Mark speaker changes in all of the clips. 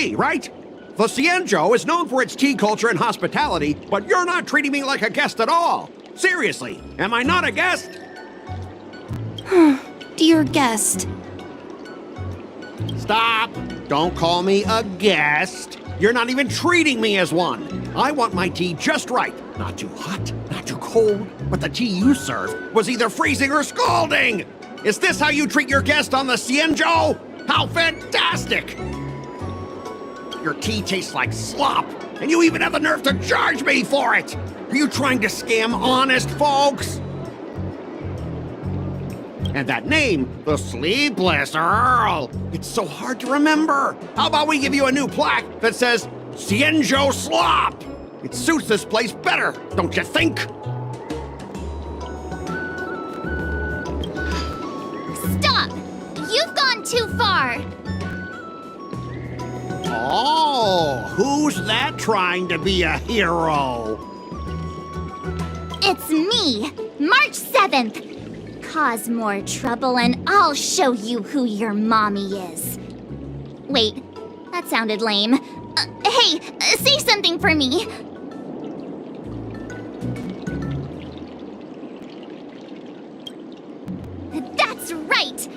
Speaker 1: me, right? The Cienjo is known for its tea culture and hospitality, but you're not treating me like a guest at all. Seriously, am I not a guest?
Speaker 2: Dear guest.
Speaker 1: Stop! Don't call me a guest. You're not even treating me as one. I want my tea just right. Not too hot, not too cold, but the tea you served was either freezing or scalding. Is this how you treat your guest on the Cienjo? How fantastic! Your tea tastes like slop, and you even have the nerve to charge me for it! Are you trying to scam honest folks? And that name, the Sleepless Earl, it's so hard to remember. How about we give you a new plaque that says, Cienjo Slop? It suits this place better, don't you think?
Speaker 3: Stop! You've gone too far!
Speaker 1: Oh, who's that trying to be a hero?
Speaker 3: It's me, March 7th. Cause more trouble and I'll show you who your mommy is. Wait, that sounded lame. Hey, say something for me. That's right!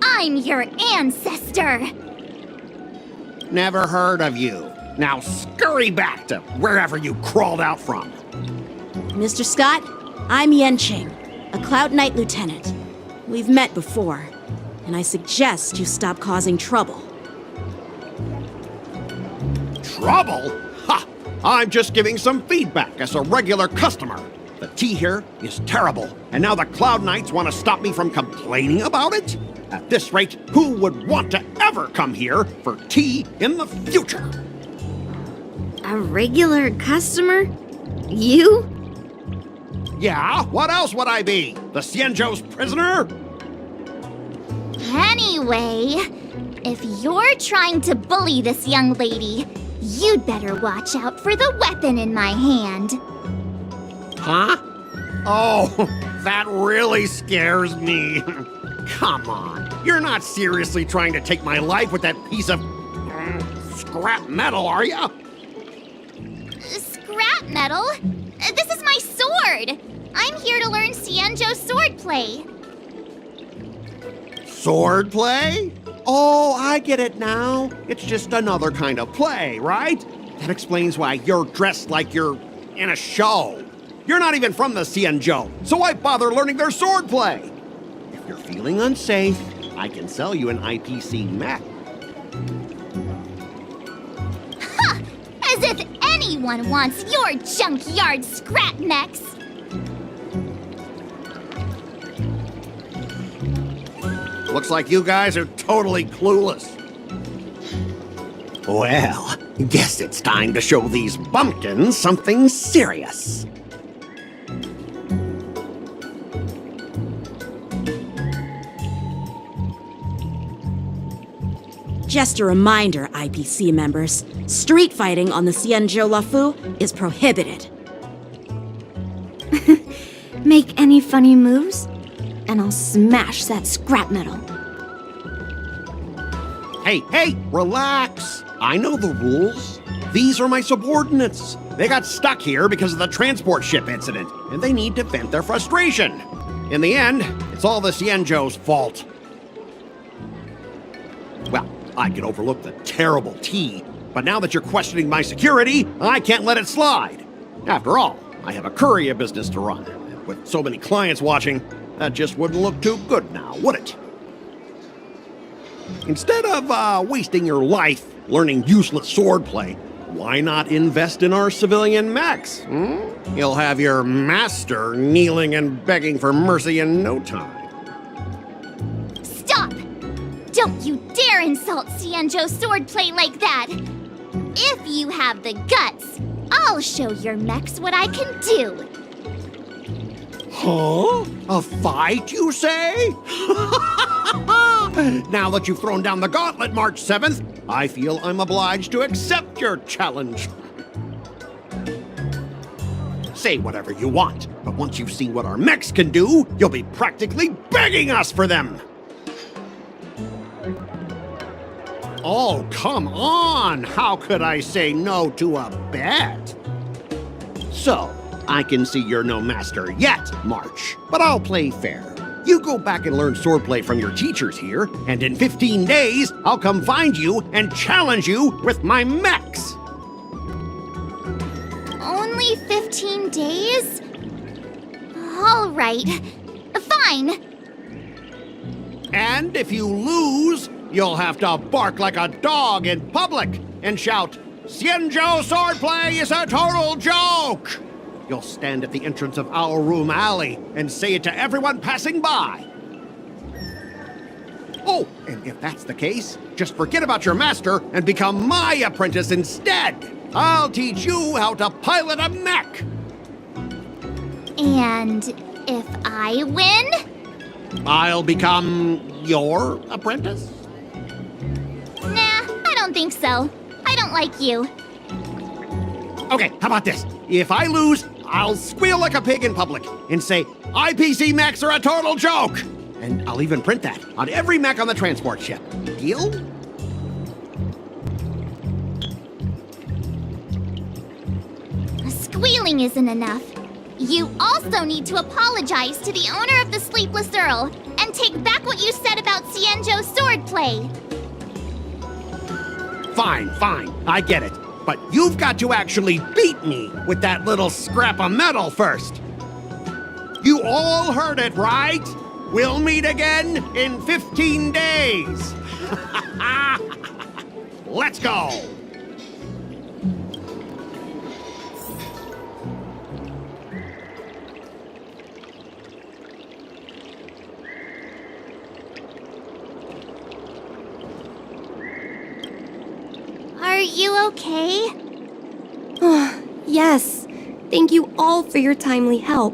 Speaker 3: I'm your ancestor!
Speaker 1: Never heard of you. Now scurry back to wherever you crawled out from.
Speaker 2: Mr. Scott, I'm Yenching, a Cloud Knight lieutenant. We've met before, and I suggest you stop causing trouble.
Speaker 1: Trouble? Ha! I'm just giving some feedback as a regular customer. The tea here is terrible, and now the Cloud Knights want to stop me from complaining about it? At this rate, who would want to ever come here for tea in the future?
Speaker 4: A regular customer? You?
Speaker 1: Yeah, what else would I be? The Cienjo's prisoner?
Speaker 3: Anyway, if you're trying to bully this young lady, you'd better watch out for the weapon in my hand.
Speaker 1: Huh? Oh, that really scares me. Come on, you're not seriously trying to take my life with that piece of scrap metal, are you?
Speaker 3: Scrap metal? This is my sword! I'm here to learn Cienjo swordplay.
Speaker 1: Swordplay? Oh, I get it now. It's just another kind of play, right? That explains why you're dressed like you're in a show. You're not even from the Cienjo, so why bother learning their swordplay? If you're feeling unsafe, I can sell you an IPC mech.
Speaker 3: Ha! As if anyone wants your junkyard scrap mechs!
Speaker 1: Looks like you guys are totally clueless. Well, guess it's time to show these bumpkins something serious.
Speaker 2: Just a reminder, IPC members, street fighting on the Cienjo Lafu is prohibited.
Speaker 4: Make any funny moves, and I'll smash that scrap metal.
Speaker 1: Hey, relax. I know the rules. These are my subordinates. They got stuck here because of the transport ship incident, and they need to vent their frustration. In the end, it's all the Cienjo's fault. Well, I can overlook the terrible tea, but now that you're questioning my security, I can't let it slide. After all, I have a courier business to run. With so many clients watching, that just wouldn't look too good now, would it? Instead of wasting your life learning useless swordplay, why not invest in our civilian mechs? You'll have your master kneeling and begging for mercy in no time.
Speaker 3: Stop! Don't you dare insult Cienjo swordplay like that! If you have the guts, I'll show your mechs what I can do!
Speaker 1: Huh? A fight, you say? Now that you've thrown down the gauntlet, March 7th, I feel I'm obliged to accept your challenge. Say whatever you want, but once you've seen what our mechs can do, you'll be practically begging us for them. Oh, come on! How could I say no to a bet? So, I can see you're no master yet, March, but I'll play fair. You go back and learn swordplay from your teachers here, and in 15 days, I'll come find you and challenge you with my mechs!
Speaker 3: Only 15 days? All right. Fine.
Speaker 1: And if you lose, you'll have to bark like a dog in public and shout, "Xianzhou swordplay is a total joke!" You'll stand at the entrance of our room alley and say it to everyone passing by. Oh, and if that's the case, just forget about your master and become my apprentice instead. I'll teach you how to pilot a mech.
Speaker 3: And if I win?
Speaker 1: I'll become your apprentice?
Speaker 3: Nah, I don't think so. I don't like you.
Speaker 1: Okay, how about this? If I lose, I'll squeal like a pig in public and say, IPC mechs are a total joke! And I'll even print that on every mech on the transport ship. Deal?
Speaker 3: Squealing isn't enough. You also need to apologize to the owner of the Sleepless Earl and take back what you said about Xianzhou swordplay.
Speaker 1: Fine, I get it. But you've got to actually beat me with that little scrap of metal first. You all heard it, right? We'll meet again in 15 days. Let's go.
Speaker 3: Are you okay?
Speaker 4: Yes. Thank you all for your timely help.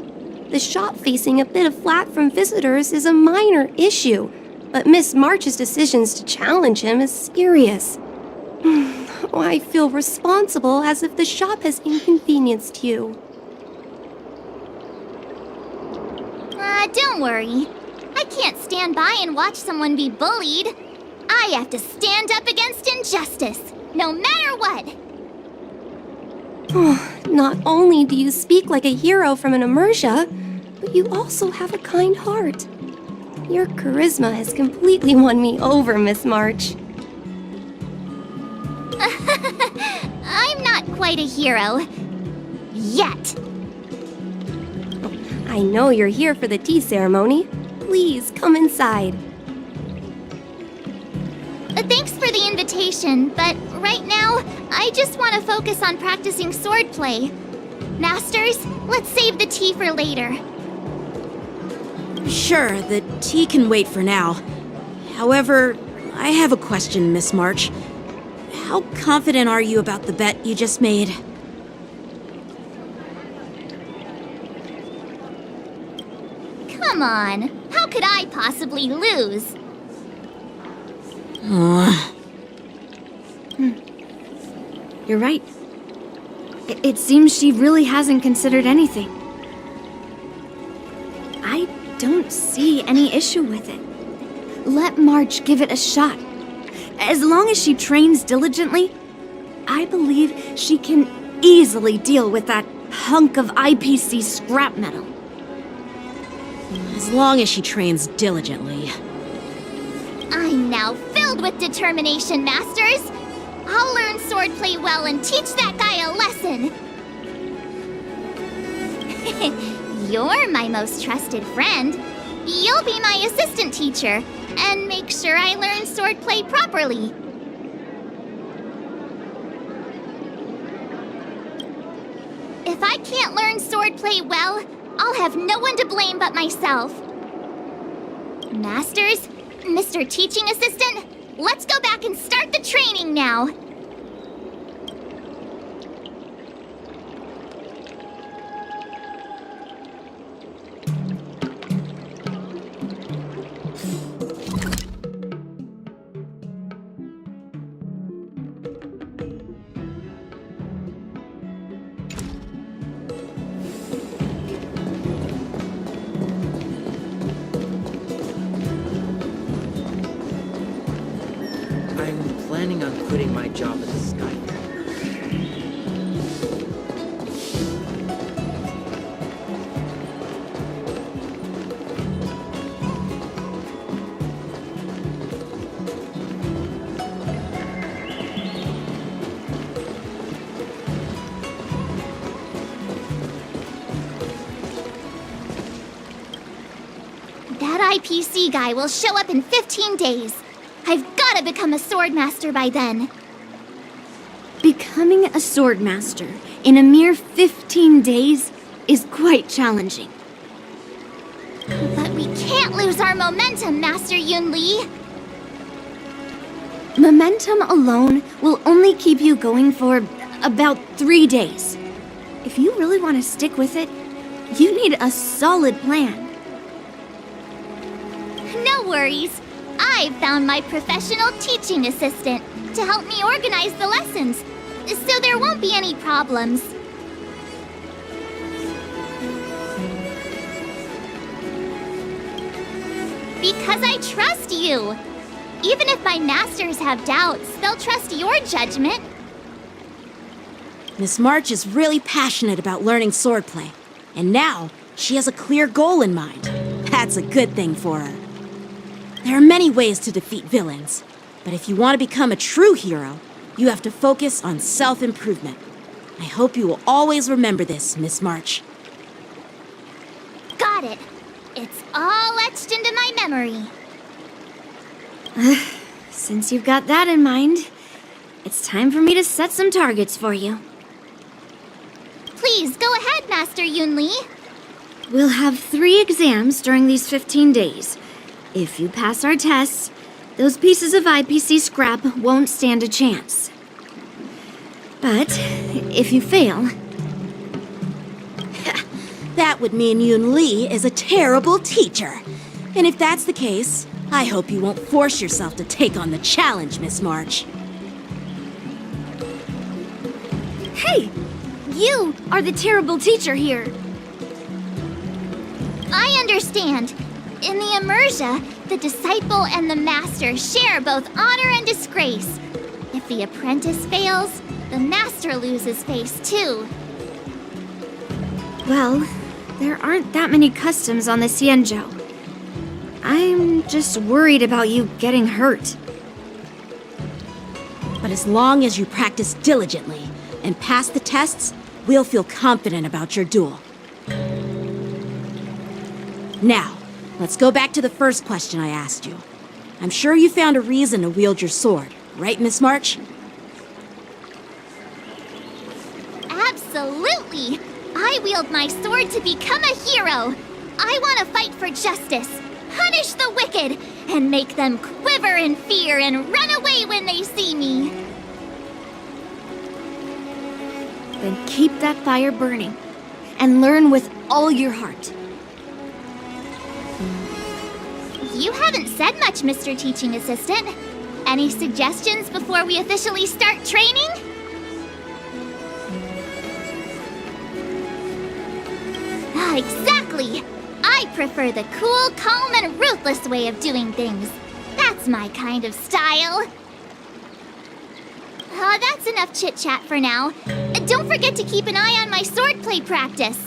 Speaker 4: The shop facing a bit of flack from visitors is a minor issue, but Miss March's decisions to challenge him is serious. I feel responsible as if the shop has inconvenienced you.
Speaker 3: Don't worry. I can't stand by and watch someone be bullied. I have to stand up against injustice, no matter what.
Speaker 4: Not only do you speak like a hero from an immersia, but you also have a kind heart. Your charisma has completely won me over, Miss March.
Speaker 3: I'm not quite a hero. Yet.
Speaker 4: I know you're here for the tea ceremony. Please come inside.
Speaker 3: Thanks for the invitation, but right now, I just want to focus on practicing swordplay. Masters, let's save the tea for later.
Speaker 2: Sure, the tea can wait for now. However, I have a question, Miss March. How confident are you about the bet you just made?
Speaker 3: Come on, how could I possibly lose?
Speaker 4: You're right. It seems she really hasn't considered anything. I don't see any issue with it. Let March give it a shot. As long as she trains diligently, I believe she can easily deal with that hunk of IPC scrap metal.
Speaker 2: As long as she trains diligently.
Speaker 3: I'm now filled with determination, Masters. I'll learn swordplay well and teach that guy a lesson. You're my most trusted friend. You'll be my assistant teacher and make sure I learn swordplay properly. If I can't learn swordplay well, I'll have no one to blame but myself. Masters, Mr. Teaching Assistant, let's go back and start the training now.
Speaker 5: I'm quitting my job as a sky.
Speaker 3: That IPC guy will show up in 15 days. I've gotta become a swordmaster by then.
Speaker 6: Becoming a swordmaster in a mere 15 days is quite challenging.
Speaker 3: But we can't lose our momentum, Master Yunli.
Speaker 6: Momentum alone will only keep you going for about 3 days. If you really want to stick with it, you need a solid plan.
Speaker 3: No worries. I've found my professional teaching assistant to help me organize the lessons, so there won't be any problems. Because I trust you. Even if my masters have doubts, they'll trust your judgment.
Speaker 2: Miss March is really passionate about learning swordplay, and now she has a clear goal in mind. That's a good thing for her. There are many ways to defeat villains, but if you want to become a true hero, you have to focus on self-improvement. I hope you will always remember this, Miss March.
Speaker 3: Got it. It's all etched into my memory.
Speaker 6: Since you've got that in mind, it's time for me to set some targets for you.
Speaker 3: Please, go ahead, Master Yunli.
Speaker 6: We'll have 3 exams during these 15 days. If you pass our tests, those pieces of IPC scrap won't stand a chance. But if you fail,
Speaker 2: That would mean Yun Li is a terrible teacher. And if that's the case, I hope you won't force yourself to take on the challenge, Miss March.
Speaker 6: hey, you are the terrible teacher here.
Speaker 3: I understand. In the Emersia, the disciple and the master share both honor and disgrace. If the apprentice fails, the master loses face too.
Speaker 6: Well, there aren't that many customs on the Xianzhou. I'm just worried about you getting hurt.
Speaker 2: But as long as you practice diligently and pass the tests, we'll feel confident about your duel. Now, let's go back to the first question I asked you. I'm sure you found a reason to wield your sword, right, Miss March?
Speaker 3: Absolutely! I wield my sword to become a hero. I want to fight for justice, punish the wicked, and make them quiver in fear and run away when they see me.
Speaker 6: Then keep that fire burning and learn with all your heart.
Speaker 3: You haven't said much, Mr. Teaching Assistant. Any suggestions before we officially start training? Ah, exactly! I prefer the cool, calm, and ruthless way of doing things. That's my kind of style. That's enough chit-chat for now. Don't forget to keep an eye on my swordplay practice.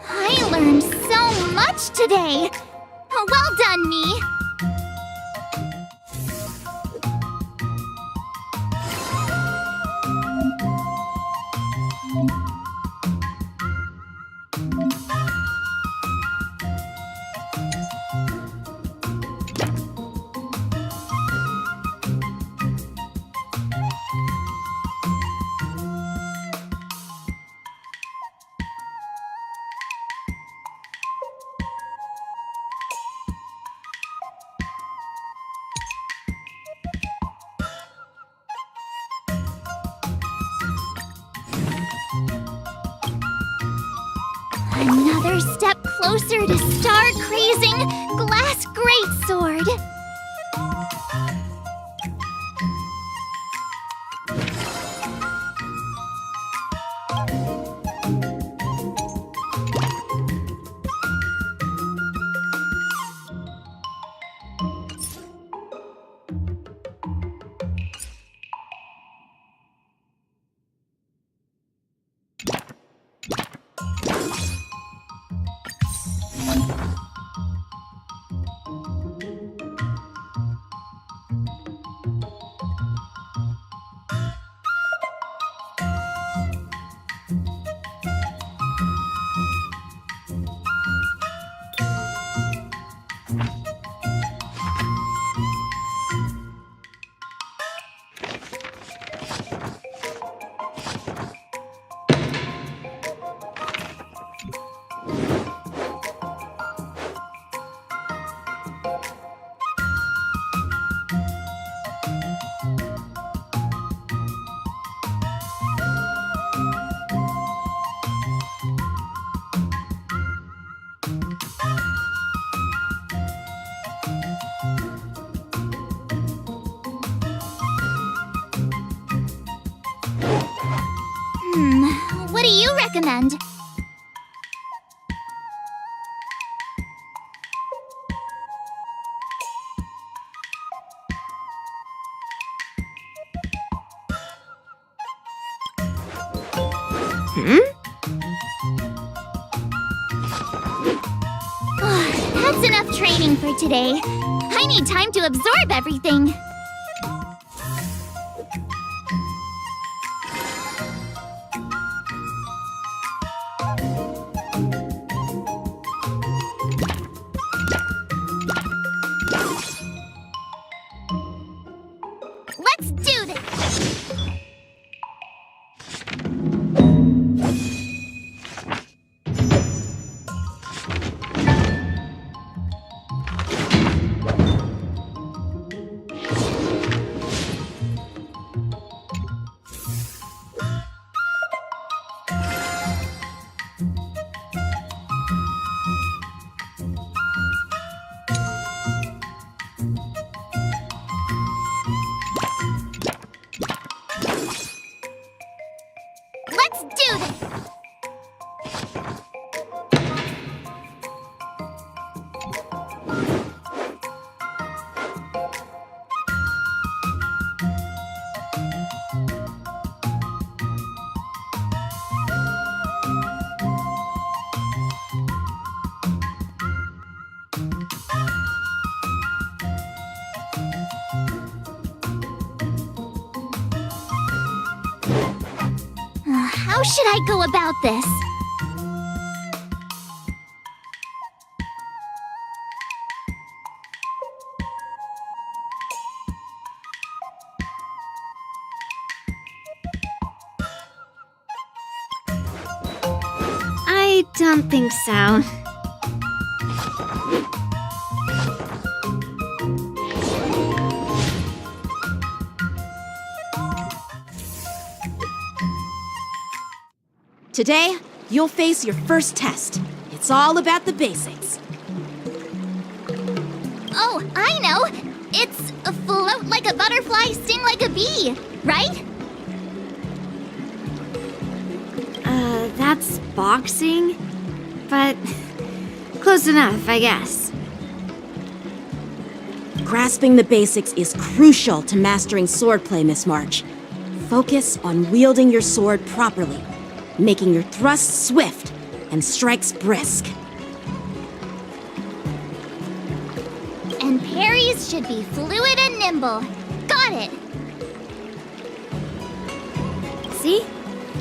Speaker 3: I learned so much today. Well done, me. Another step closer to star-crazing Glass Greatsword. What do you recommend? That's enough training for today. I need time to absorb everything. Let's do this! Let's do this! How should I go about this?
Speaker 6: I don't think so.
Speaker 2: Today, you'll face your first test. It's all about the basics.
Speaker 3: Oh, I know! It's a float like a butterfly, sting like a bee, right?
Speaker 6: That's boxing? But Close enough, I guess.
Speaker 2: Grasping the basics is crucial to mastering swordplay, Miss March. Focus on wielding your sword properly, making your thrusts swift and strikes brisk.
Speaker 3: And parries should be fluid and nimble. Got it!
Speaker 6: See?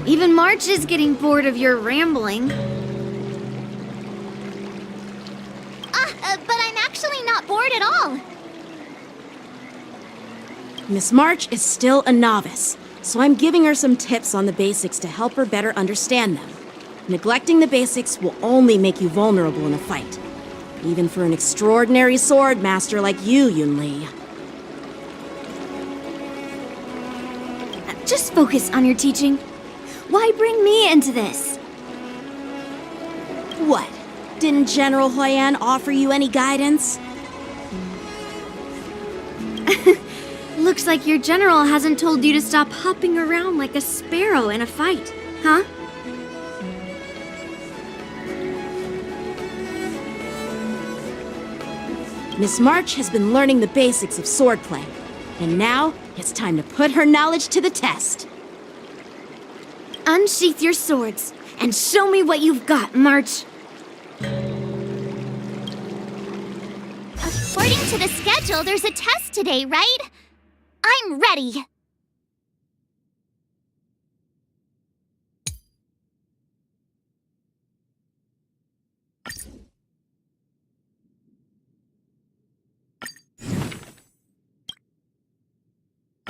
Speaker 6: Even March is getting bored of your rambling.
Speaker 3: But I'm actually not bored at all.
Speaker 2: Miss March is still a novice, so I'm giving her some tips on the basics to help her better understand them. Neglecting the basics will only make you vulnerable in a fight, even for an extraordinary sword master like you, Yunli.
Speaker 6: Just focus on your teaching. Why bring me into this?
Speaker 2: What? Didn't General Huyan offer you any guidance?
Speaker 6: Looks like your general hasn't told you to stop hopping around like a sparrow in a fight, huh?
Speaker 2: Miss March has been learning the basics of swordplay, and now it's time to put her knowledge to the test.
Speaker 6: Unsheath your swords and show me what you've got, March.
Speaker 3: According to the schedule, there's a test today, right? I'm ready.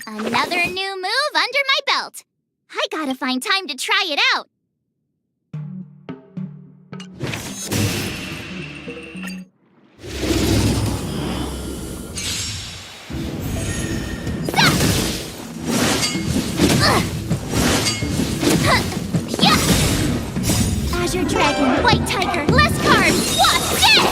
Speaker 3: Another new move under my belt. I gotta find time to try it out. Azure Dragon, White Tiger, less carbs, watch this!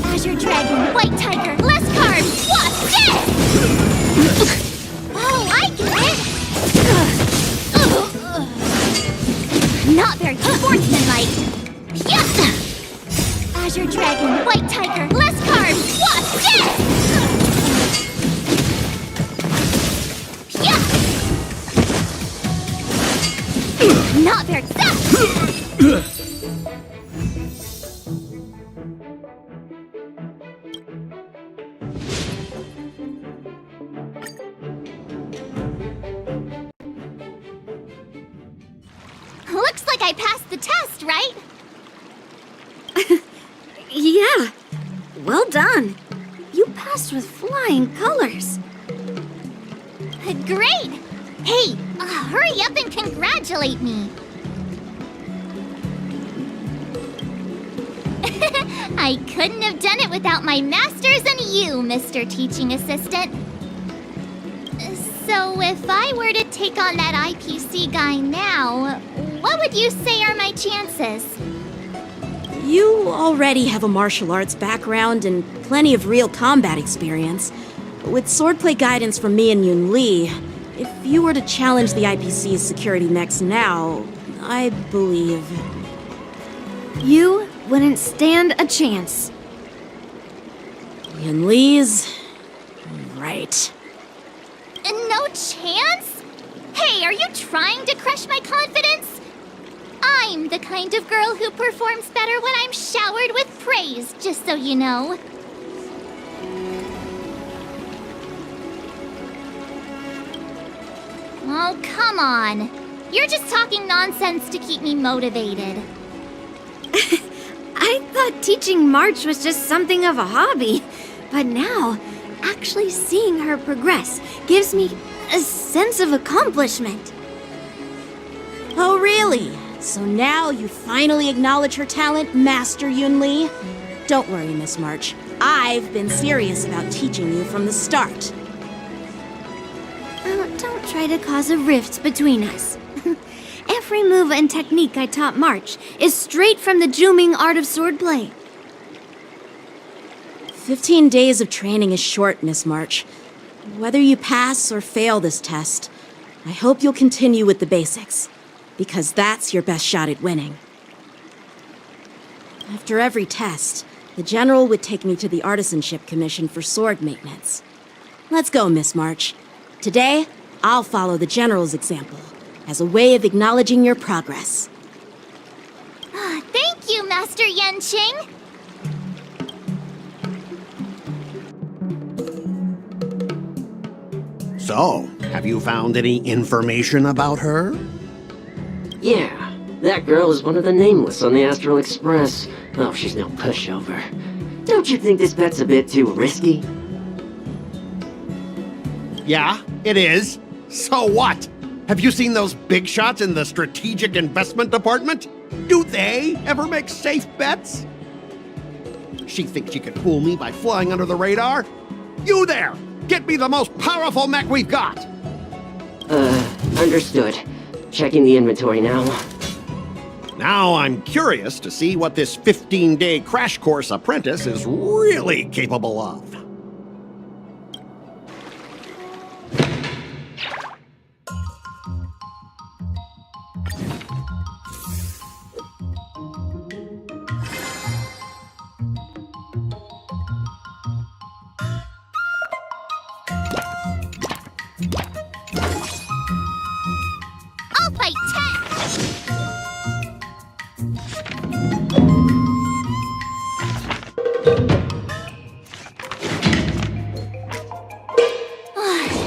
Speaker 3: Azure Dragon, White Tiger, less carbs, watch this! Oh, I get it! Not very sportsmanlike. Azure Dragon, White Tiger, less carbs, watch this! Not very... Looks like I passed the test, right?
Speaker 6: Yeah, well done. You passed with flying colors.
Speaker 3: Great! Hey, hurry up and congratulate me. I couldn't have done it without my masters and you, Mr. Teaching Assistant. So if I were to take on that IPC guy now, what would you say are my chances?
Speaker 2: You already have a martial arts background and plenty of real combat experience. With swordplay guidance from me and Yunli, if you were to challenge the IPC's security mechs now, I believe...
Speaker 6: You wouldn't stand a chance.
Speaker 2: Yunli's... right.
Speaker 3: No chance? Hey, are you trying to crush my confidence? I'm the kind of girl who performs better when I'm showered with praise, just so you know. Oh, come on. You're just talking nonsense to keep me motivated.
Speaker 6: I thought teaching March was just something of a hobby, but now, actually seeing her progress gives me a sense of accomplishment.
Speaker 2: Oh, really? So now you finally acknowledge her talent, Master Yunli? Don't worry, Miss March. I've been serious about teaching you from the start.
Speaker 6: Don't try to cause a rift between us. Every move and technique I taught March is straight from the Juming art of swordplay.
Speaker 2: 15 days of training is short, Miss March. Whether you pass or fail this test, I hope you'll continue with the basics, because that's your best shot at winning. After every test, the General would take me to the Artisanship Commission for sword maintenance. Let's go, Miss March. Today, I'll follow the General's example as a way of acknowledging your progress.
Speaker 3: Thank you, Master Yanqing.
Speaker 1: So, have you found any information about her?
Speaker 5: Yeah, that girl is one of the nameless on the Astral Express. Oh, she's no pushover. Don't you think this bet's a bit too risky?
Speaker 1: Yeah, it is. So what? Have you seen those big shots in the Strategic Investment Department? Do they ever make safe bets? She thinks she can fool me by flying under the radar? You there! Get me the most powerful mech we've got!
Speaker 5: Understood. Checking the inventory now.
Speaker 1: Now I'm curious to see what this 15-day crash course apprentice is really capable of.
Speaker 3: I'll fight 10.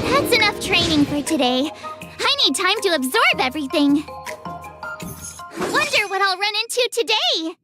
Speaker 3: That's enough training for today. I need time to absorb everything. Wonder what I'll run into today.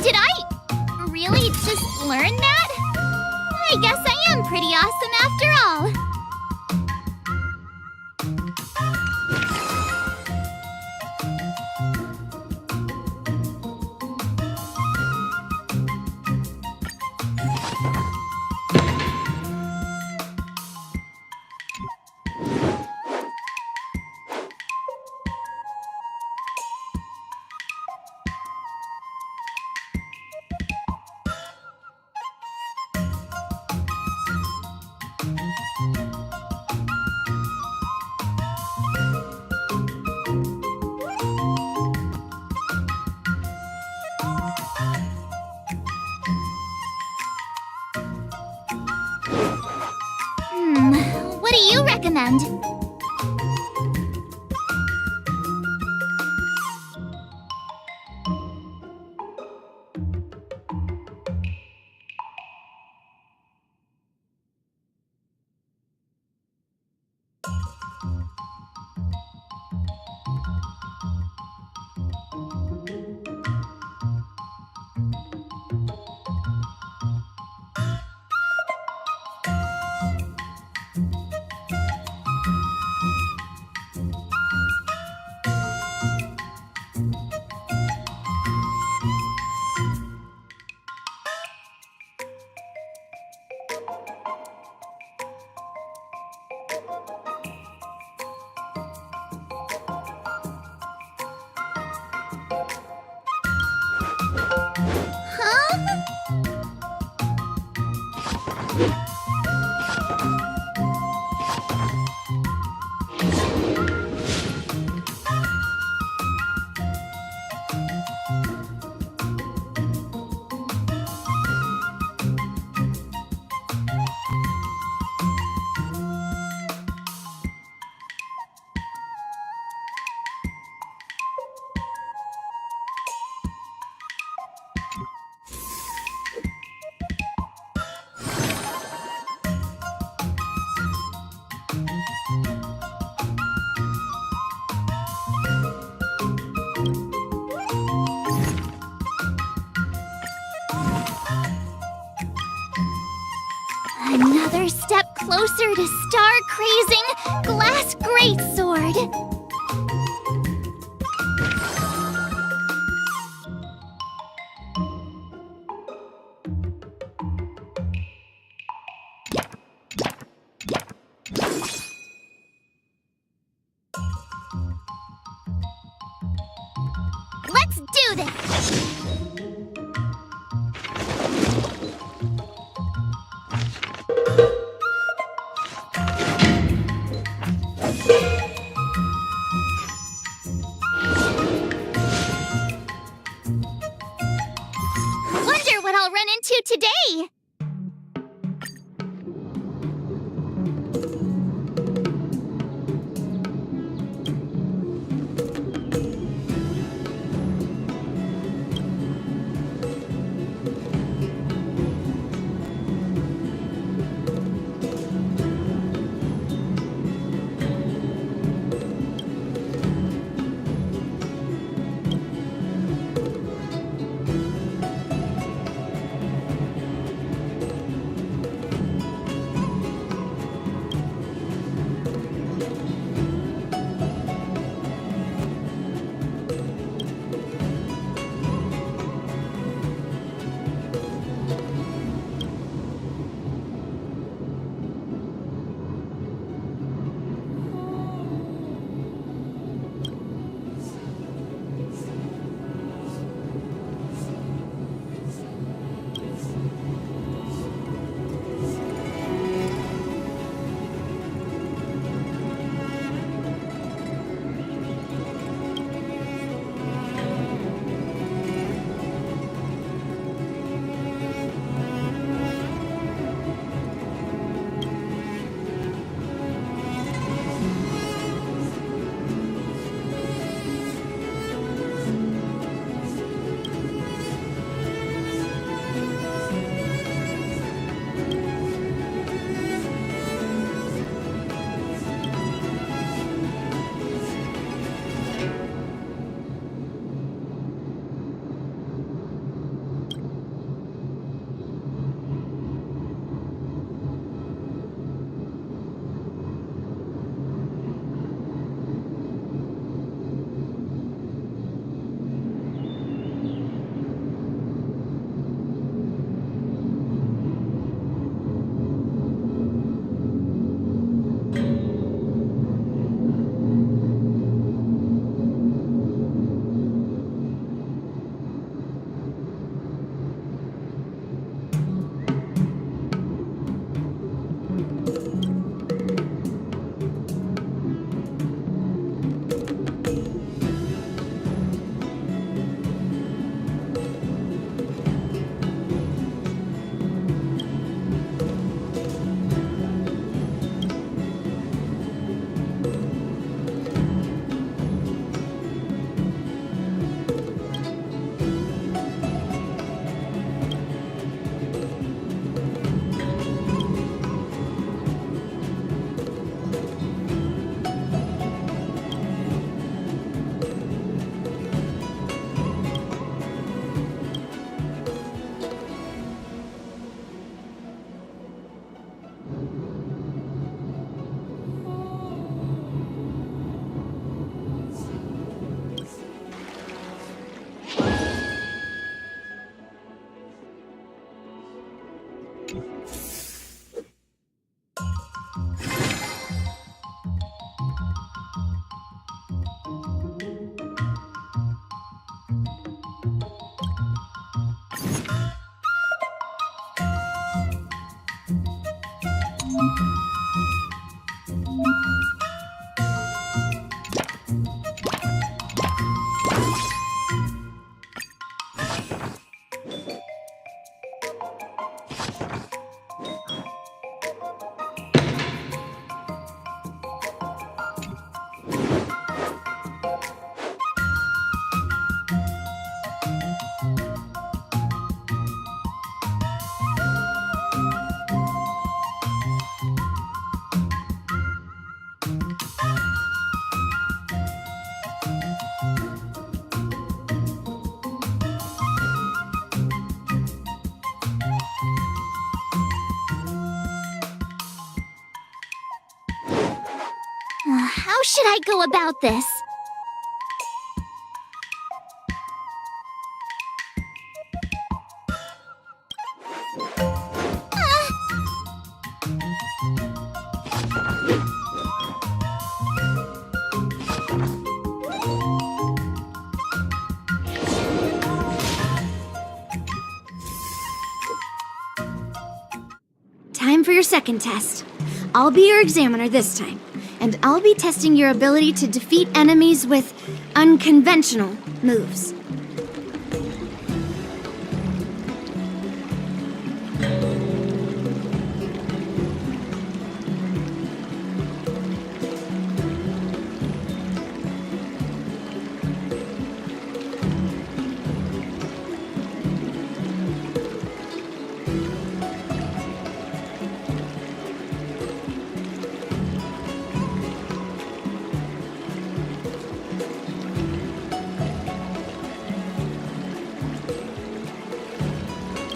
Speaker 3: Did I really just learn that? I guess I am pretty awesome after all. What do you recommend? Another step closer to star-crazing glass greatsword. Let's do this! Wonder what I'll run into today! should I go about this?
Speaker 6: Time for your second test. I'll be your examiner this time, and I'll be testing your ability to defeat enemies with unconventional moves.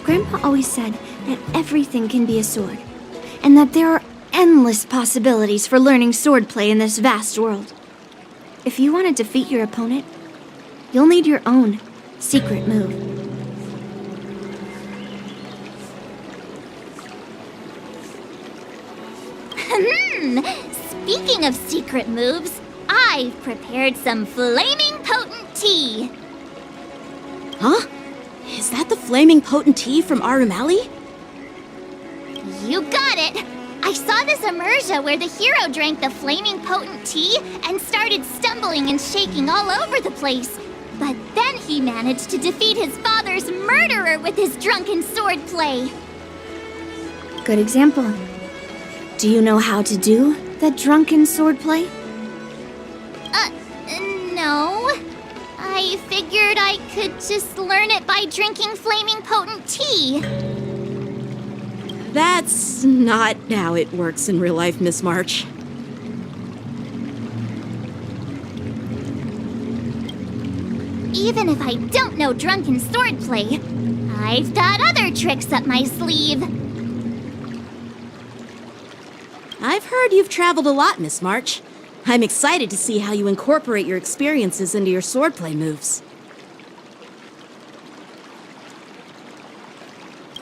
Speaker 6: Grandpa always said that everything can be a sword, and that there are endless possibilities for learning swordplay in this vast world. If you want to defeat your opponent, you'll need your own secret move.
Speaker 3: Speaking of secret moves, I've prepared some flaming potent tea.
Speaker 2: Huh? Is that the flaming potent tea from Arumali?
Speaker 3: You got it! I saw this immersion where the hero drank the flaming potent tea and started stumbling and shaking all over the place. But then he managed to defeat his father's murderer with his drunken swordplay.
Speaker 6: Good example. Do you know how to do that drunken swordplay?
Speaker 3: No. I figured I could just learn it by drinking flaming potent tea.
Speaker 2: That's not how it works in real life, Miss March.
Speaker 3: Even if I don't know drunken swordplay, I've got other tricks up my sleeve.
Speaker 2: I've heard you've traveled a lot, Miss March. I'm excited to see how you incorporate your experiences into your swordplay moves.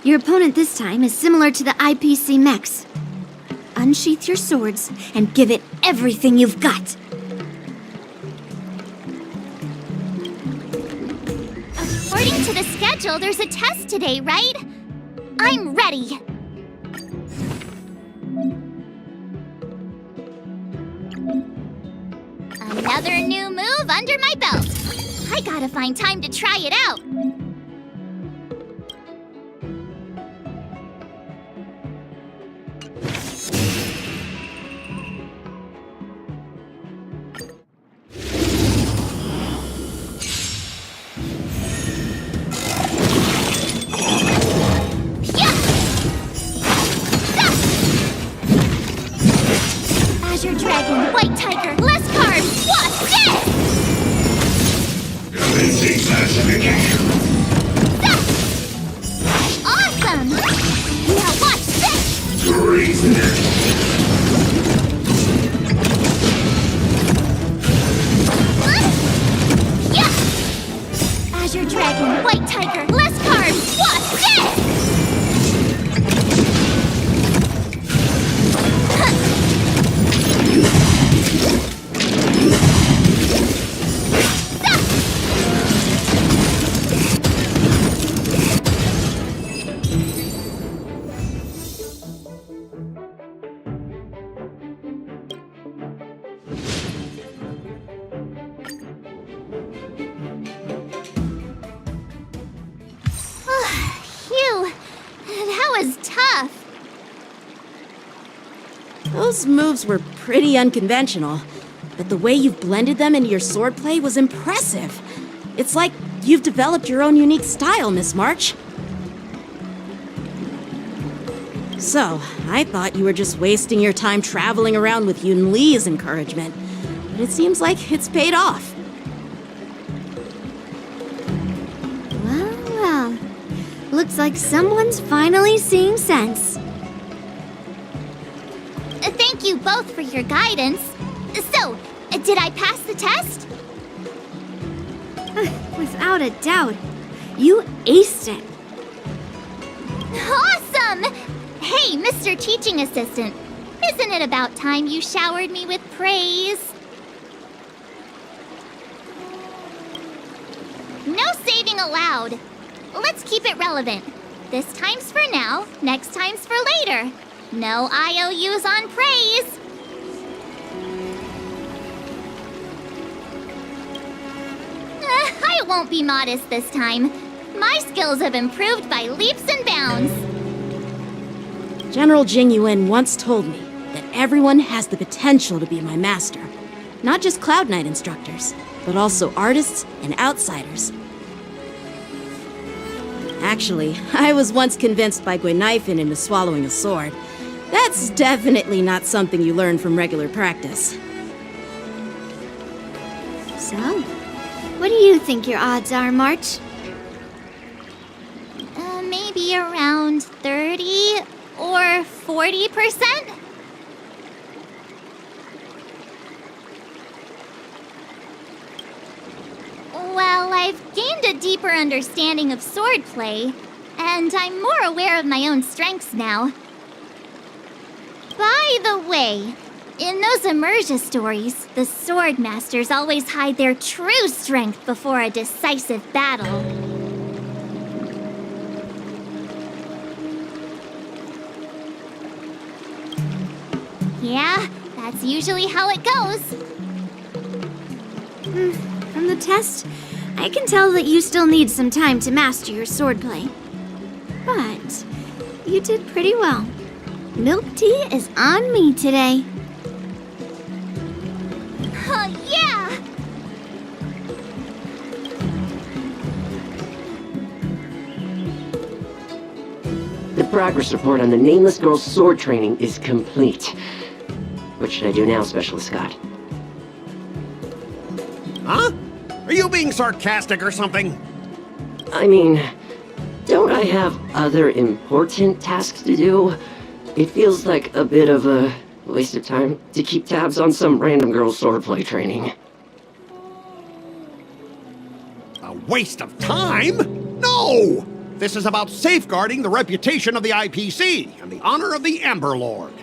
Speaker 6: Your opponent this time is similar to the IPC mechs. Unsheath your swords and give it everything you've got.
Speaker 3: According to the schedule, there's a test today, right? I'm ready. Another new move under my belt. I gotta find time to try it out. Azure Dragon, White Tiger, less carbs, what's this?
Speaker 7: Commencing classification.
Speaker 3: Awesome! Now watch this!
Speaker 7: Treason.
Speaker 3: Yeah! Azure Dragon, White Tiger, less carbs, what's this? Phew, that was tough.
Speaker 2: Those moves were pretty unconventional, but the way you've blended them into your swordplay was impressive. It's like you've developed your own unique style, Miss March. So, I thought you were just wasting your time traveling around with Yun Li's encouragement, but it seems like it's paid off.
Speaker 6: Well. Looks like someone's finally seeing sense.
Speaker 3: Thank you both for your guidance. So, Did I pass the test?
Speaker 6: Without a doubt. You aced it.
Speaker 3: Awesome! Hey, Mr. Teaching Assistant, isn't it about time you showered me with praise? No saving allowed. Let's keep it relevant. This time's for now, next time's for later. No IOUs on praise. I won't be modest this time. My skills have improved by leaps and bounds.
Speaker 2: General Jing Yuan once told me that everyone has the potential to be my master. Not just Cloud Knight instructors, but also artists and outsiders. Actually, I was once convinced by Guinifin into swallowing a sword. That's definitely not something you learn from regular practice.
Speaker 6: So, what do you think your odds are, March?
Speaker 3: Maybe around 30 or 40%? Well, I've gained a deeper understanding of swordplay, and I'm more aware of my own strengths now. By the way, in those Immersia stories, the sword masters always hide their true strength before a decisive battle. Yeah, that's usually how it goes.
Speaker 6: From the test, I can tell that you still need some time to master your swordplay. But you did pretty well. Milk tea is on me today.
Speaker 3: Yeah!
Speaker 5: The progress report on the Nameless Girl's sword training is complete. What should I do now, Specialist Scott?
Speaker 1: Huh? Are you being sarcastic or something?
Speaker 5: I mean, don't I have other important tasks to do? It feels like a bit of a waste of time to keep tabs on some random girl's swordplay training.
Speaker 1: A waste of time? No! This is about safeguarding the reputation of the IPC and the honor of the Ember Lord.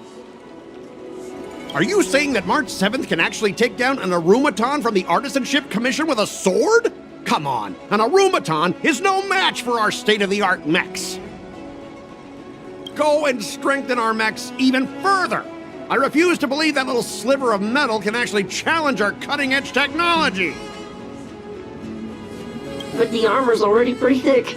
Speaker 1: Are you saying that March 7th can actually take down an Arumaton from the Artisanship Commission with a sword? Come on, an Arumaton is no match for our state-of-the-art mechs. Go and strengthen our mechs even further. I refuse to believe that little sliver of metal can actually challenge our cutting-edge technology.
Speaker 5: But the armor's already pretty thick.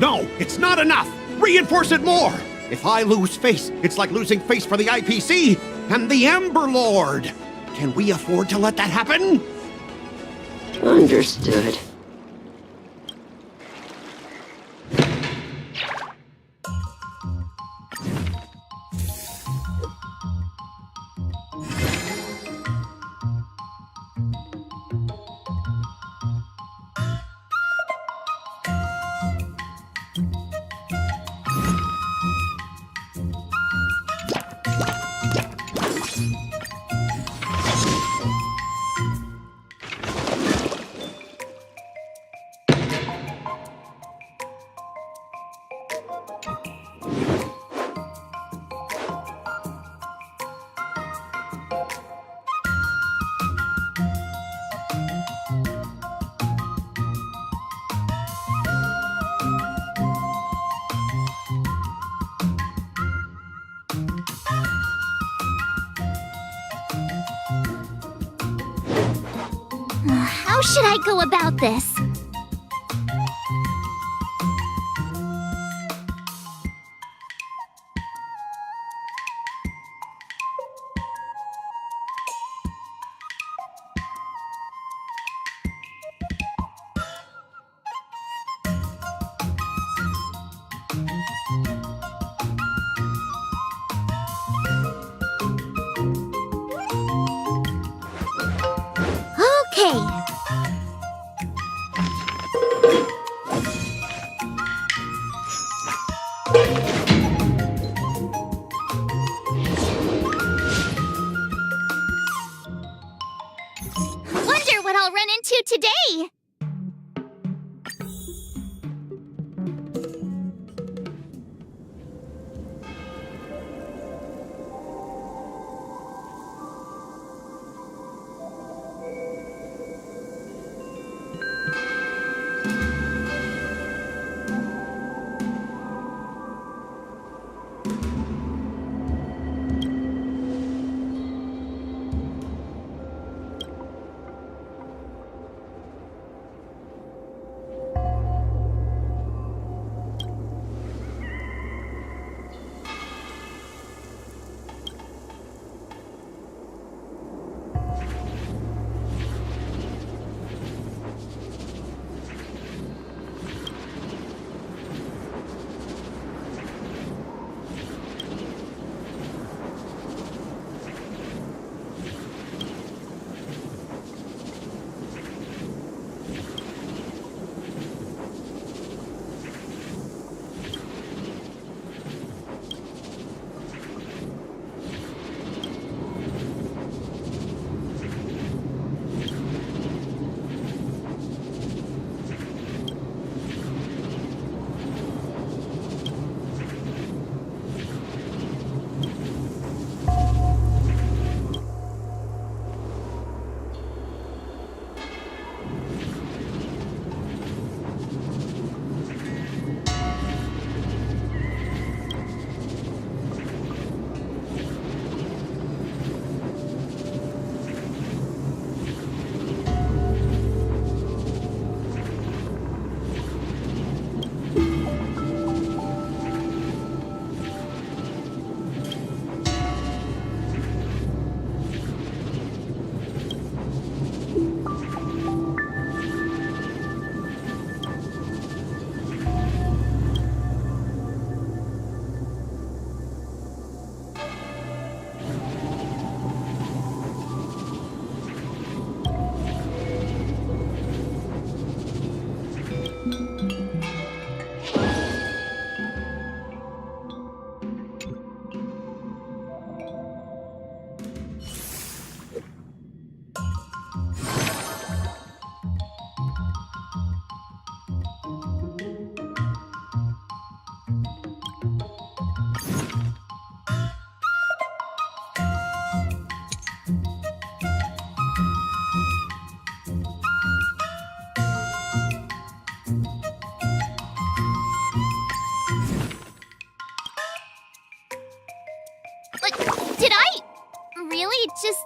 Speaker 1: No, it's not enough. Reinforce it more. If I lose face, it's like losing face for the IPC and the Ember Lord. Can we afford to let that happen?
Speaker 5: Understood.
Speaker 3: How should I go about this? Okay.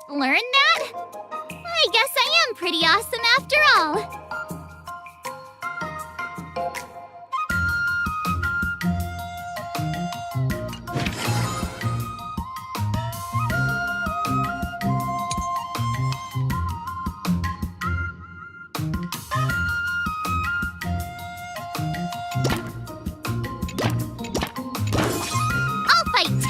Speaker 3: learn that? I guess I am pretty awesome after all. I'll fight 10!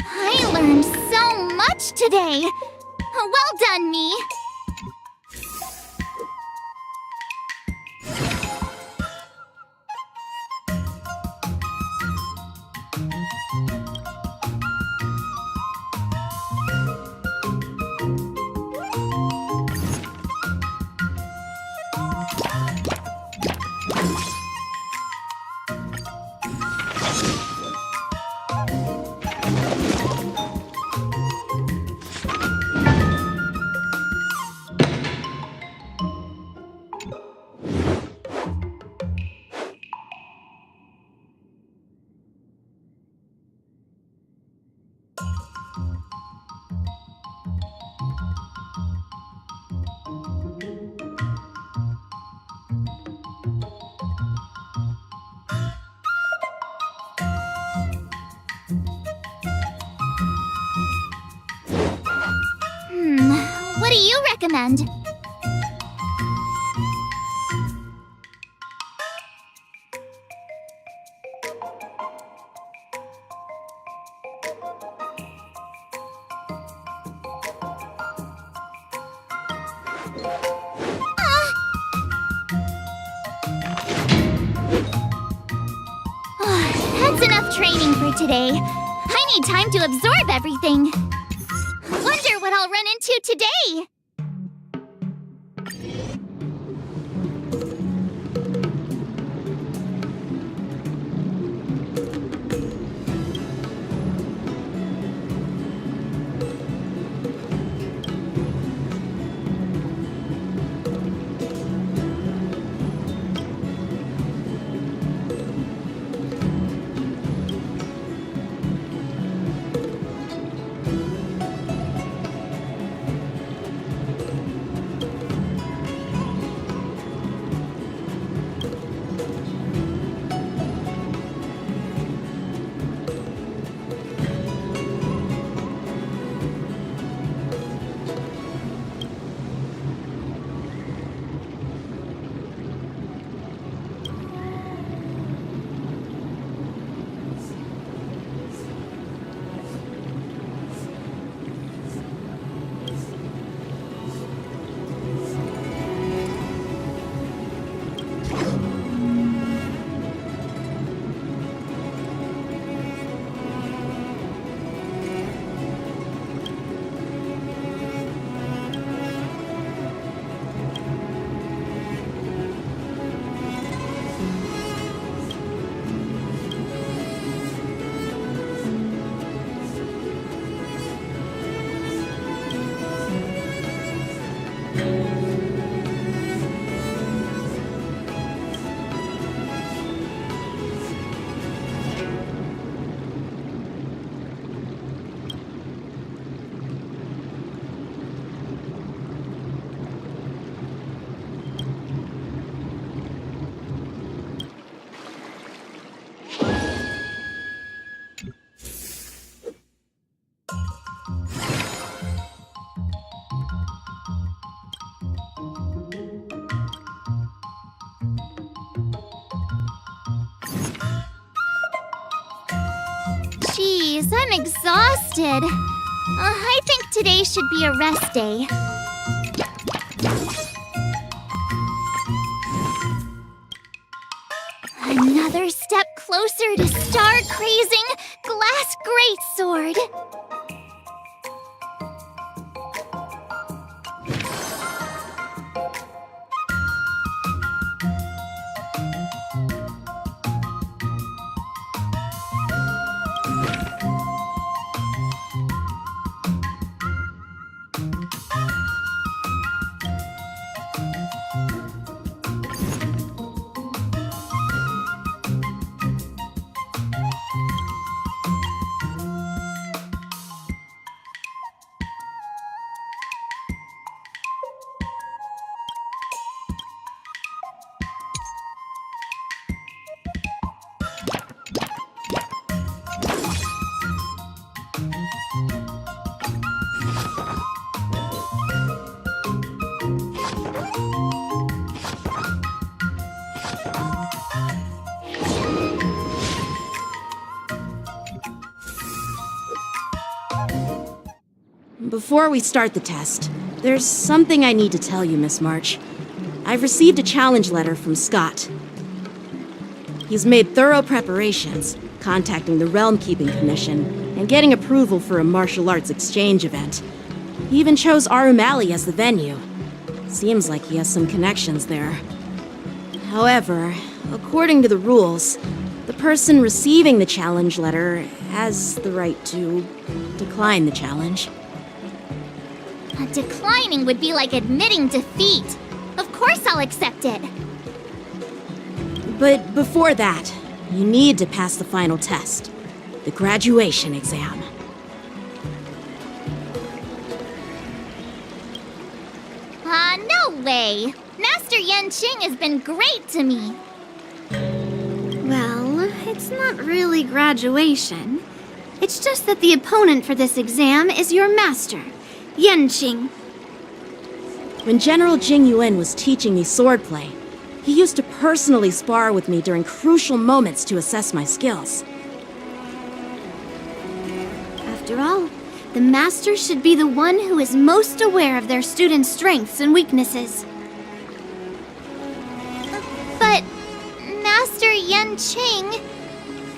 Speaker 3: I learned so much today! Well done, me! What do you recommend? That's enough training for today. I need time to absorb everything. Wonder what I'll run into today. Jeez, I'm exhausted. I think today should be a rest day. Another step closer to star-crazing Glass Greatsword.
Speaker 2: Before we start the test, there's something I need to tell you, Miss March. I've received a challenge letter from Scott. He's made thorough preparations, contacting the Realm Keeping Commission and getting approval for a martial arts exchange event. He even chose Arumali as the venue. Seems like he has some connections there. However, according to the rules, the person receiving the challenge letter has the right to decline the challenge.
Speaker 3: Declining would be like admitting defeat. Of course I'll accept it.
Speaker 2: But before that, you need to pass the final test, the graduation exam.
Speaker 3: No way. Master Yanqing has been great to me.
Speaker 6: Well, it's not really graduation. It's just that the opponent for this exam is your master, Yanqing.
Speaker 2: When General Jing Yuan was teaching me swordplay, he used to personally spar with me during crucial moments to assess my skills.
Speaker 6: After all, the master should be the one who is most aware of their students' strengths and weaknesses.
Speaker 3: But, Master Yanqing,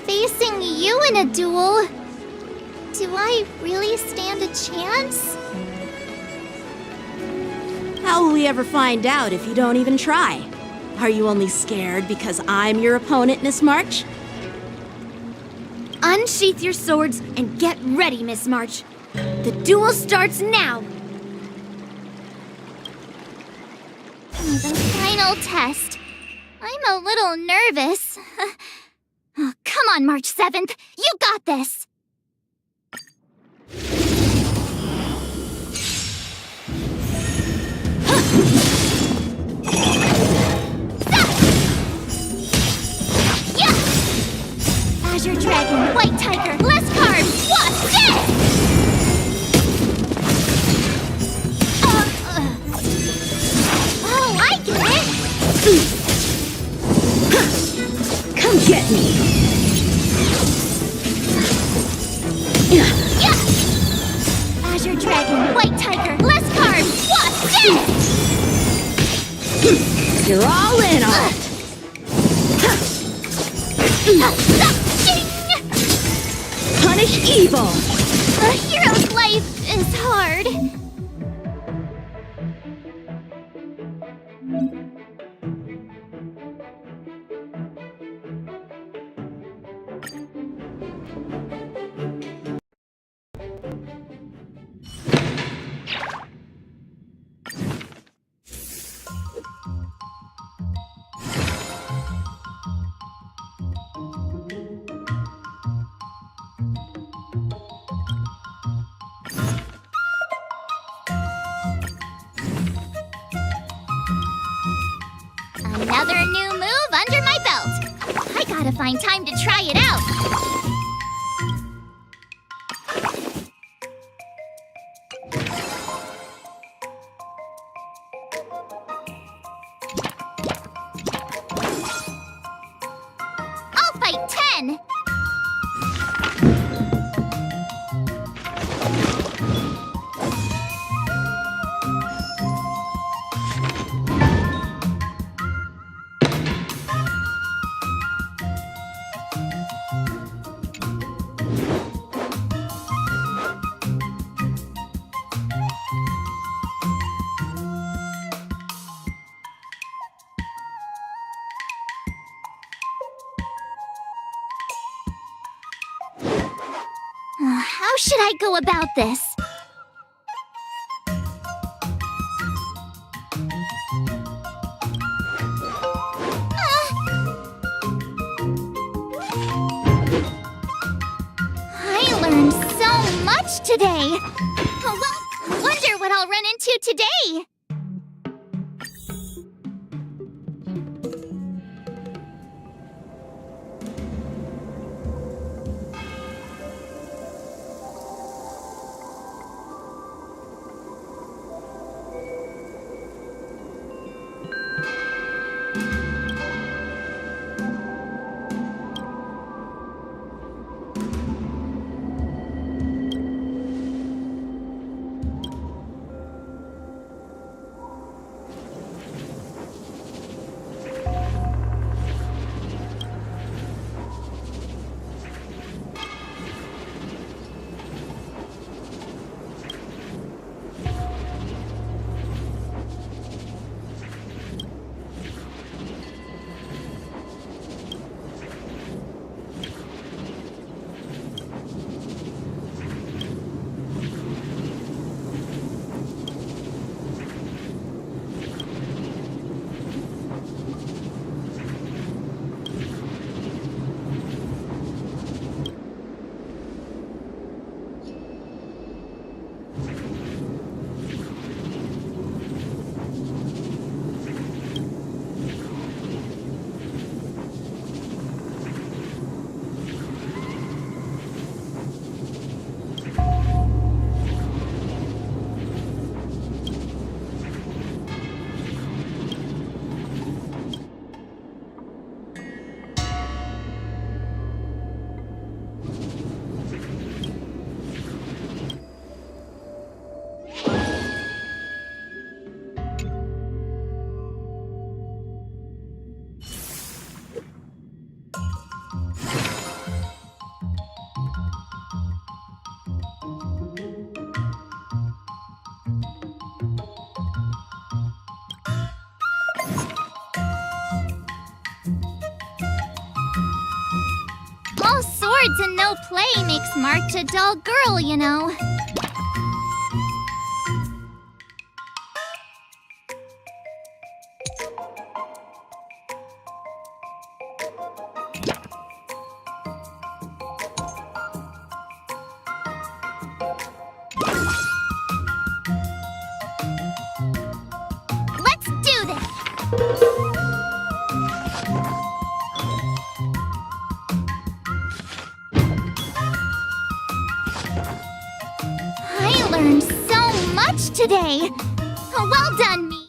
Speaker 3: facing you in a duel, do I really stand a chance?
Speaker 2: How will we ever find out if you don't even try? Are you only scared because I'm your opponent, Miss March?
Speaker 6: Unsheath your swords and get ready, Miss March. The duel starts now!
Speaker 3: The final test. I'm a little nervous. Oh, come on, March 7th. You got this! Azure Dragon, White Tiger, less carbs, what's this? Oh, I get it!
Speaker 2: Come get me!
Speaker 3: Yeah! Azure Dragon, White Tiger, less carbs, what's this?
Speaker 2: You're all in on it! Punish evil!
Speaker 3: A hero's life is hard. Another new move under my belt. I gotta find time to try it out. I'll fight 10. How should I go about this? I learned so much today. Well, wonder what I'll run into today. to no play makes March a dull girl, you know. Let's do this! I learned so much today! Well done, me!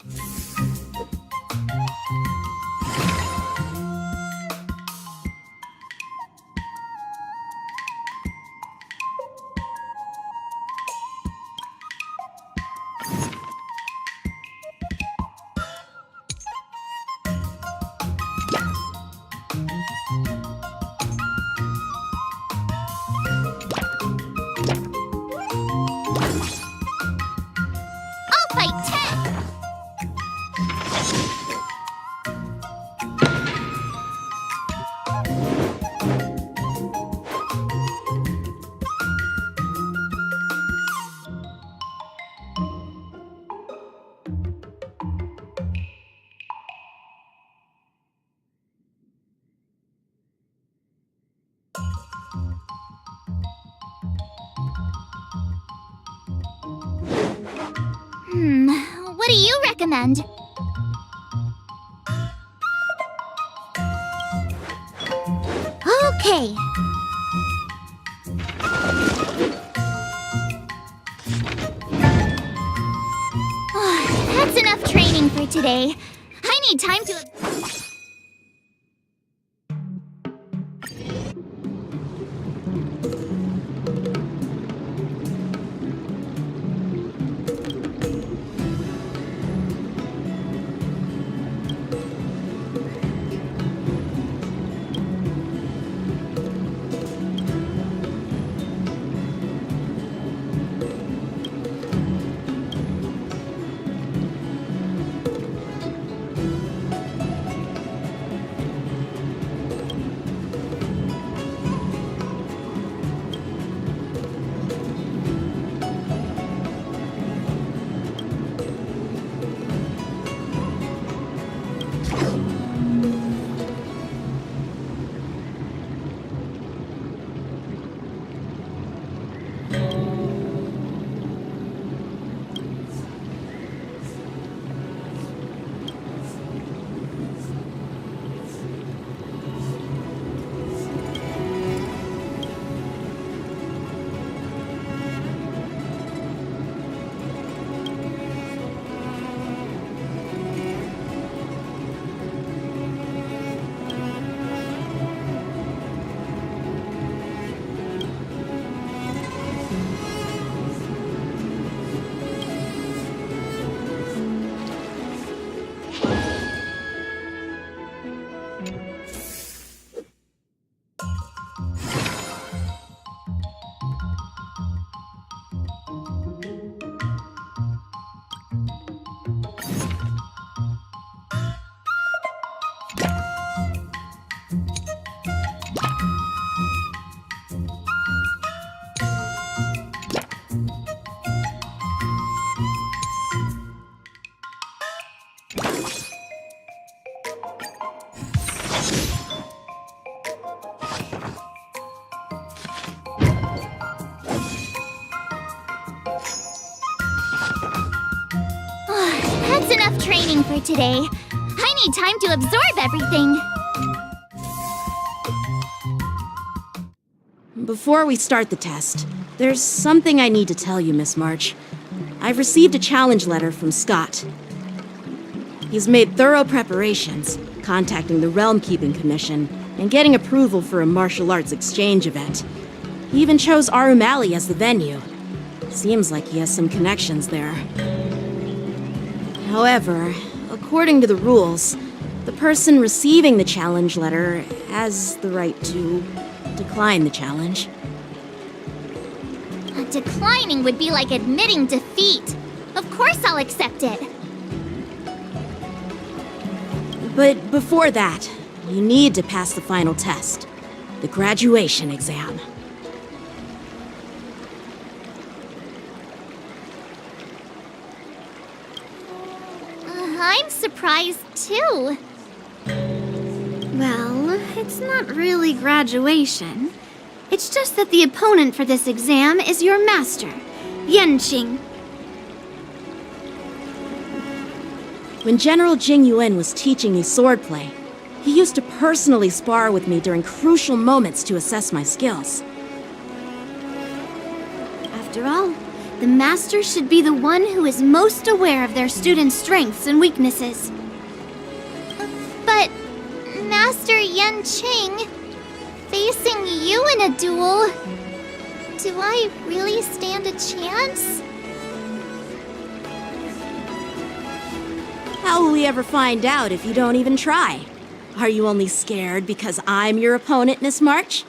Speaker 3: I'll fight 10! What do you recommend? Okay. That's enough training for today. I need time to... That's enough training for today. I need time to absorb everything.
Speaker 2: Before we start the test, there's something I need to tell you, Miss March. I've received a challenge letter from Scott. He's made thorough preparations, contacting the Realm Keeping Commission and getting approval for a martial arts exchange event. He even chose Arumali as the venue. Seems like he has some connections there. However, according to the rules, the person receiving the challenge letter has the right to decline the challenge.
Speaker 3: Declining would be like admitting defeat. Of course I'll accept it.
Speaker 2: But before that, you need to pass the final test. the graduation exam.
Speaker 3: I'm surprised too.
Speaker 6: Well, it's not really graduation. It's just that the opponent for this exam is your master, Yenqing.
Speaker 2: When General Jing Yuan was teaching me swordplay, he used to personally spar with me during crucial moments to assess my skills.
Speaker 6: After all, the master should be the one who is most aware of their students' strengths and weaknesses.
Speaker 3: But, Master Yenqing, facing you in a duel, do I really stand a chance?
Speaker 2: How will we ever find out if you don't even try? Are you only scared because I'm your opponent, Miss March?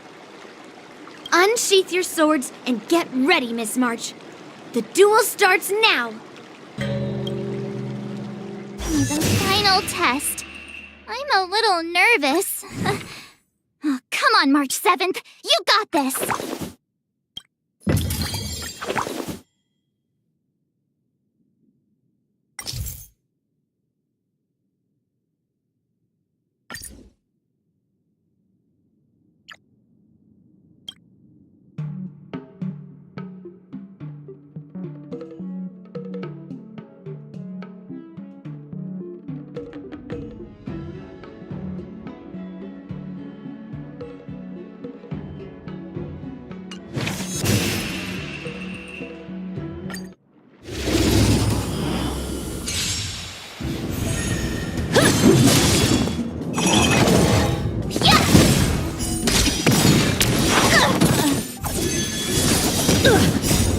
Speaker 6: Unsheath your swords and get ready, Miss March. The duel starts now!
Speaker 3: The final test. I'm a little nervous. Oh, come on, March 7th. You got this!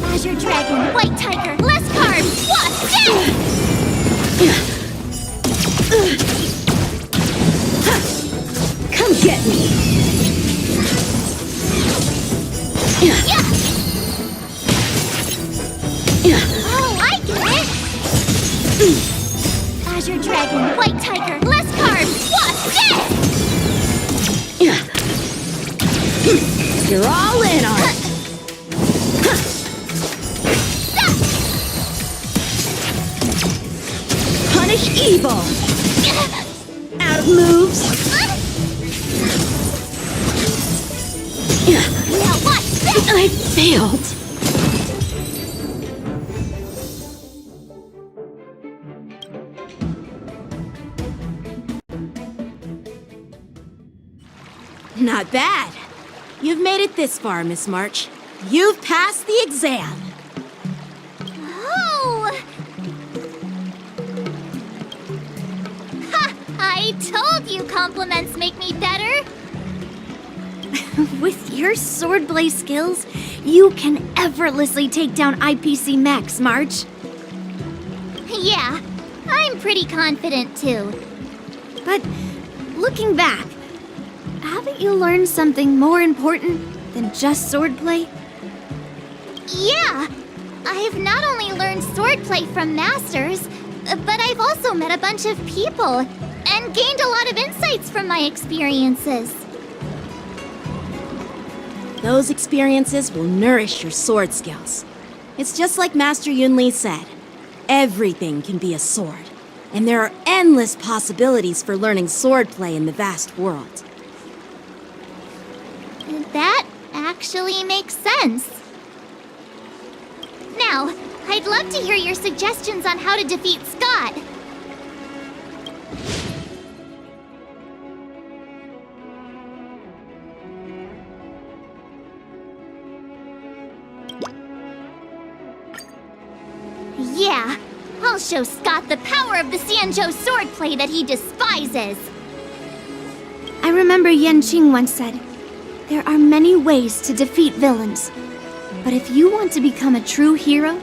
Speaker 3: Azure Dragon, White Tiger, less carbs, what?
Speaker 2: Come get me!
Speaker 3: Oh, I get it! Azure Dragon, White Tiger, less carbs, what?
Speaker 2: You're all in on it! Punish evil! Out of moves!
Speaker 3: Now watch this!
Speaker 2: I failed! Not bad. You've made it this far, Miss March. You've passed the exam.
Speaker 3: Oh! Ha! I told you compliments make me better!
Speaker 6: With your swordplay skills, you can effortlessly take down IPC mechs, March.
Speaker 3: Yeah, I'm pretty confident too.
Speaker 6: But looking back, haven't you learned something more important than just swordplay?
Speaker 3: Yeah! I've not only learned swordplay from masters, but I've also met a bunch of people and gained a lot of insights from my experiences.
Speaker 2: Those experiences will nourish your sword skills. It's just like Master Yunli said. Everything can be a sword, and there are endless possibilities for learning swordplay in the vast world.
Speaker 3: That actually makes sense. Now, I'd love to hear your suggestions on how to defeat Scott. Yeah, I'll show Scott the power of the Xianzhou swordplay that he despises.
Speaker 6: I remember Yenqing once said, there are many ways to defeat villains. But if you want to become a true hero,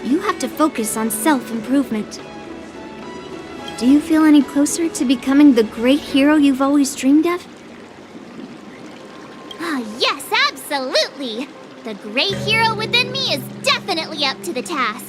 Speaker 6: you have to focus on self-improvement. Do you feel any closer to becoming the great hero you've always dreamed of?
Speaker 3: Ah, yes, absolutely! The great hero within me is definitely up to the task.